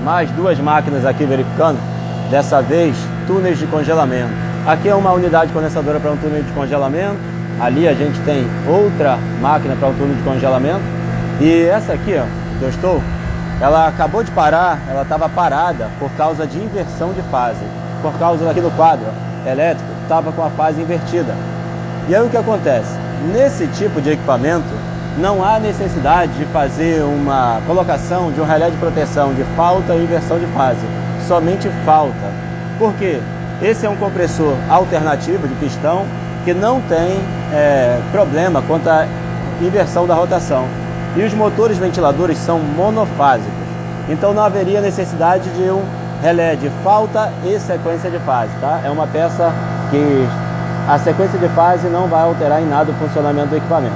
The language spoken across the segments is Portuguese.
Mais duas máquinas aqui verificando, dessa vez túneis de congelamento. Aqui é uma unidade condensadora para um túnel de congelamento, ali a gente tem outra máquina para um túnel de congelamento, e essa aqui, ó, que eu estou, ela acabou de parar, ela estava parada por causa de inversão de fase, por causa daqui do quadro elétrico, estava com a fase invertida. E aí o que acontece? Nesse tipo de equipamento, não há necessidade de fazer uma colocação de um relé de proteção de falta e inversão de fase, somente falta. Por quê? Esse é um compressor alternativo de pistão que não tem problema quanto à inversão da rotação. E os motores ventiladores são monofásicos, então não haveria necessidade de um relé de falta e sequência de fase, tá? É uma peça que a sequência de fase não vai alterar em nada o funcionamento do equipamento.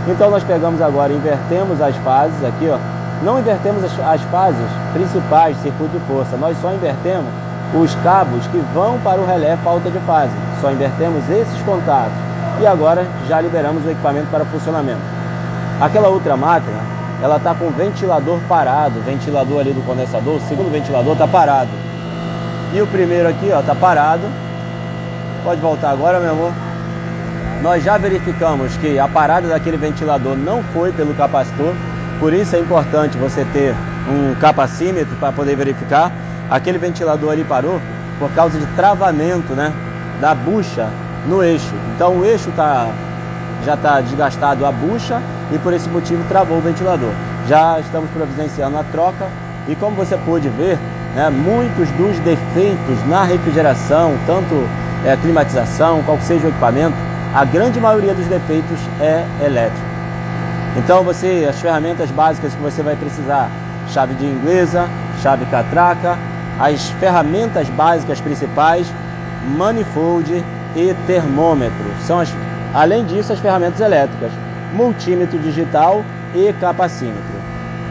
Então nós pegamos agora, invertemos as fases aqui, ó. Não invertemos as fases principais do circuito de força, nós só invertemos os cabos que vão para o relé falta de fase. Só invertemos esses contatos e agora já liberamos o equipamento para funcionamento. Aquela outra máquina, ela está com o ventilador parado, o ventilador ali do condensador, o segundo ventilador está parado. E o primeiro aqui, ó, está parado. Pode voltar agora, meu amor. Nós já verificamos que a parada daquele ventilador não foi pelo capacitor, por isso é importante você ter um capacímetro para poder verificar. Aquele ventilador ali parou por causa de travamento, né, da bucha no eixo. Então o eixo já está desgastado a bucha e por esse motivo travou o ventilador. Já estamos providenciando a troca e como você pôde ver, né, muitos dos defeitos na refrigeração, tanto climatização, qual que seja o equipamento, a grande maioria dos defeitos é elétrico. Então as ferramentas básicas que você vai precisar, chave de inglesa, chave catraca, as ferramentas básicas principais, manifold e termômetro. Além disso, as ferramentas elétricas, multímetro digital e capacímetro.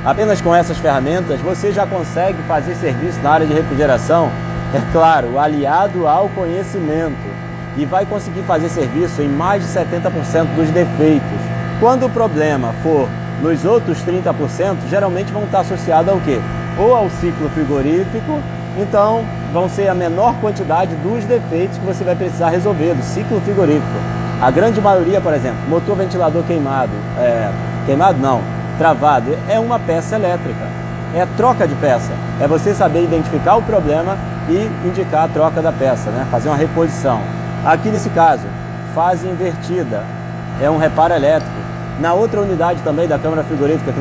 Apenas com essas ferramentas você já consegue fazer serviço na área de refrigeração, é claro, aliado ao conhecimento, e vai conseguir fazer serviço em mais de 70% dos defeitos. Quando o problema for nos outros 30%, geralmente vão estar associados ao quê? Ou ao ciclo frigorífico, então vão ser a menor quantidade dos defeitos que você vai precisar resolver do ciclo frigorífico. A grande maioria, por exemplo, motor ventilador queimado, travado, é uma peça elétrica, é troca de peça, é você saber identificar o problema e indicar a troca da peça, né? Fazer uma reposição. Aqui nesse caso, fase invertida, é um reparo elétrico. Na outra unidade também da câmara frigorífica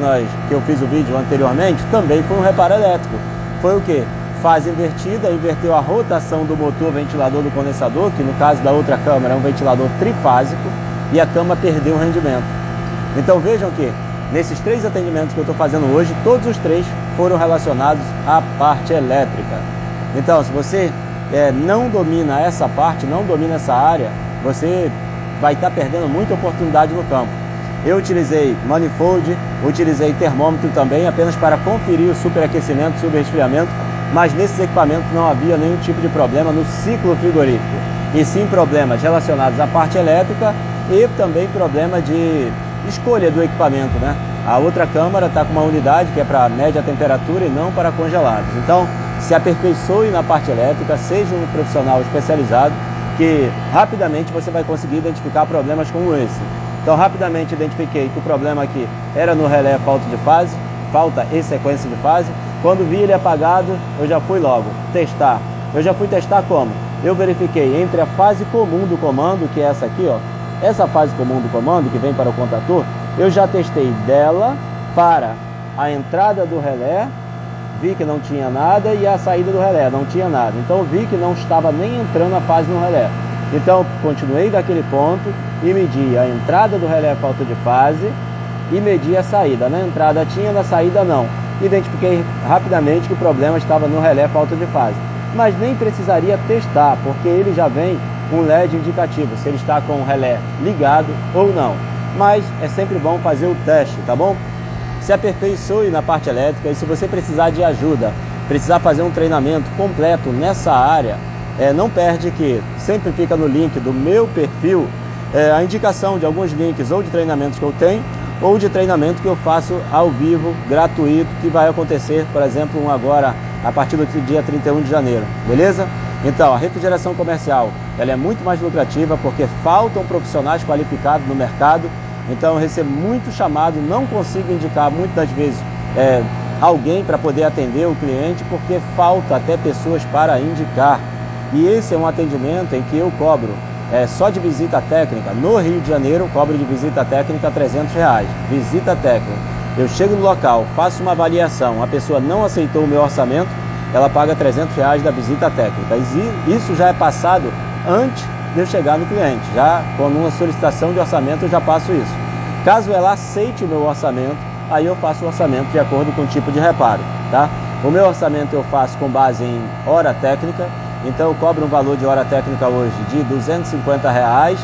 que eu fiz o vídeo anteriormente, também foi um reparo elétrico. Foi o quê? Fase invertida, inverteu a rotação do motor ventilador do condensador, que no caso da outra câmara é um ventilador trifásico, e a câmara perdeu o rendimento. Então vejam que nesses 3 atendimentos que eu estou fazendo hoje, todos os 3 foram relacionados à parte elétrica. Então, se você não domina essa parte, não domina essa área, você vai estar perdendo muita oportunidade no campo. Eu utilizei manifold, utilizei termômetro também, apenas para conferir o superaquecimento, subresfriamento, mas nesses equipamentos não havia nenhum tipo de problema no ciclo frigorífico, e sim problemas relacionados à parte elétrica e também problema de escolha do equipamento, né? A outra câmara está com uma unidade que é para média temperatura e não para congelados. Então, se aperfeiçoe na parte elétrica, seja um profissional especializado, que rapidamente você vai conseguir identificar problemas como esse. Então, rapidamente identifiquei que o problema aqui era no relé falta de fase, falta e sequência de fase. Quando vi ele apagado, eu já fui logo testar. Eu já fui testar como? Eu verifiquei entre a fase comum do comando, que é essa aqui, ó, essa fase comum do comando que vem para o contator, eu já testei dela para a entrada do relé, vi que não tinha nada, e a saída do relé, não tinha nada. Então vi que não estava nem entrando a fase no relé. Então continuei daquele ponto e medi a entrada do relé falta de fase e medi a saída. Na entrada tinha, na saída não. Identifiquei rapidamente que o problema estava no relé falta de fase. Mas nem precisaria testar, porque ele já vem um LED indicativo, se ele está com o relé ligado ou não. Mas é sempre bom fazer o teste, tá bom? Se aperfeiçoe na parte elétrica, e se você precisar de ajuda, precisar fazer um treinamento completo nessa área, não perde que sempre fica no link do meu perfil a indicação de alguns links ou de treinamentos que eu tenho ou de treinamento que eu faço ao vivo, gratuito, que vai acontecer, por exemplo, um agora a partir do dia 31 de janeiro, beleza? Então, a refrigeração comercial, ela é muito mais lucrativa porque faltam profissionais qualificados no mercado. Então, eu recebo muito chamado, não consigo indicar muitas das vezes alguém para poder atender o cliente porque falta até pessoas para indicar. E esse é um atendimento em que eu cobro só de visita técnica. No Rio de Janeiro, eu cobro de visita técnica R$300. Visita técnica. Eu chego no local, faço uma avaliação, a pessoa não aceitou o meu orçamento, ela paga R$300 da visita técnica. E isso já é passado antes de eu chegar no cliente. Já com uma solicitação de orçamento eu já passo isso. Caso ela aceite o meu orçamento, aí eu faço o orçamento de acordo com o tipo de reparo, tá? O meu orçamento eu faço com base em hora técnica. Então eu cobro um valor de hora técnica hoje de R$250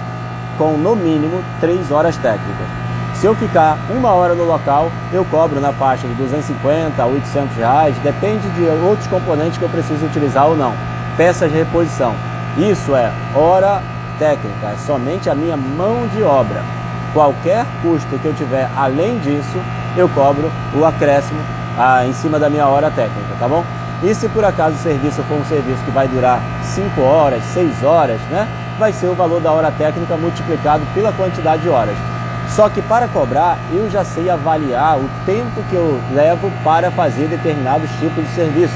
com no mínimo 3 horas técnicas. Se eu ficar 1 hora no local, eu cobro na faixa de R$250 a R$800, depende de outros componentes que eu preciso utilizar ou não. Peças de reposição. Isso é hora técnica, é somente a minha mão de obra. Qualquer custo que eu tiver além disso, eu cobro o acréscimo em cima da minha hora técnica, tá bom? E se por acaso o serviço for um serviço que vai durar 5 horas, 6 horas, né? Vai ser o valor da hora técnica multiplicado pela quantidade de horas. Só que para cobrar, eu já sei avaliar o tempo que eu levo para fazer determinados tipos de serviço.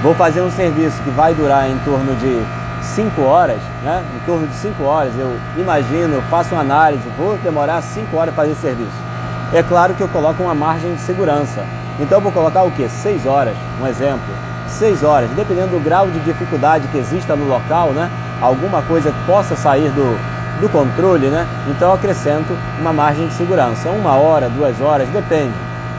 Vou fazer um serviço que vai durar em torno de 5 horas, né? Em torno de 5 horas, eu imagino, faço uma análise, vou demorar 5 horas para fazer serviço. É claro que eu coloco uma margem de segurança. Então eu vou colocar o quê? 6 horas, um exemplo. 6 horas, dependendo do grau de dificuldade que exista no local, né? Alguma coisa que possa sair do controle, né? Então eu acrescento uma margem de segurança. 1 hora, 2 horas, depende.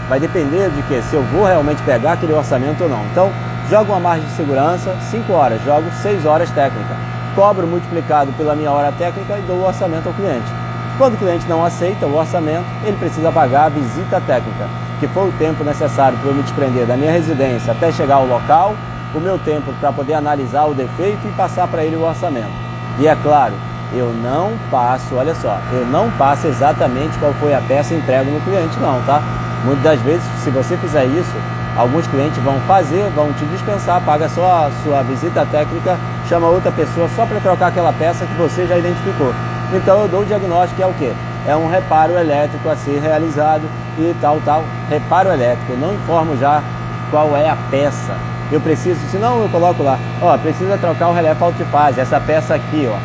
Vai depender de que se eu vou realmente pegar aquele orçamento ou não. Então, jogo uma margem de segurança, 5 horas, jogo 6 horas técnica. Cobro multiplicado pela minha hora técnica e dou o orçamento ao cliente. Quando o cliente não aceita o orçamento, ele precisa pagar a visita técnica, que foi o tempo necessário para eu me desprender da minha residência até chegar ao local, o meu tempo para poder analisar o defeito e passar para ele o orçamento. E é claro, eu não passo, olha só, eu não passo exatamente qual foi a peça e entrego no cliente não, tá? Muitas das vezes, se você fizer isso, alguns clientes vão fazer, vão te dispensar, paga só a sua visita técnica, chama outra pessoa só para trocar aquela peça que você já identificou. Então eu dou o diagnóstico, que é o quê? É um reparo elétrico a ser realizado e tal. Reparo elétrico, eu não informo já qual é a peça. Eu preciso, senão eu coloco lá, ó, precisa trocar o relé altifase, essa peça aqui, ó.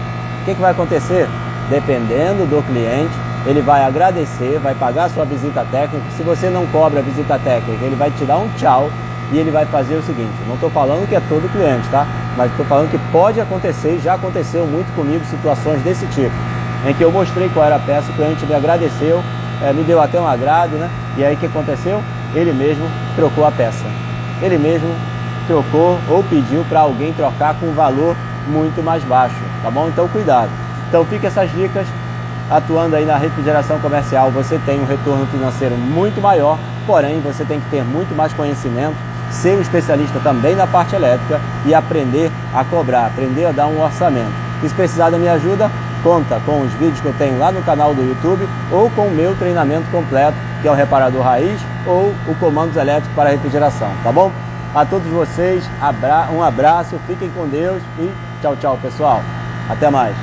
O que vai acontecer? Dependendo do cliente, ele vai agradecer, vai pagar a sua visita técnica. Se você não cobra a visita técnica, ele vai te dar um tchau e ele vai fazer o seguinte, não estou falando que é todo cliente, tá? Mas estou falando que pode acontecer e já aconteceu muito comigo situações desse tipo, em que eu mostrei qual era a peça, o cliente me agradeceu, me deu até um agrado, né? E aí o que aconteceu? Ele mesmo trocou a peça. Ele mesmo trocou ou pediu para alguém trocar com um valor muito mais baixo, tá bom? Então cuidado. Então fica essas dicas. Atuando aí na refrigeração comercial, você tem um retorno financeiro muito maior, porém você tem que ter muito mais conhecimento, ser um especialista também na parte elétrica e aprender a cobrar, aprender a dar um orçamento. E se precisar da minha ajuda, conta com os vídeos que eu tenho lá no canal do YouTube ou com o meu treinamento completo, que é o Reparador Raiz ou o Comandos Elétricos para Refrigeração, tá bom? A todos vocês, um abraço, fiquem com Deus e tchau, tchau, pessoal. Até mais.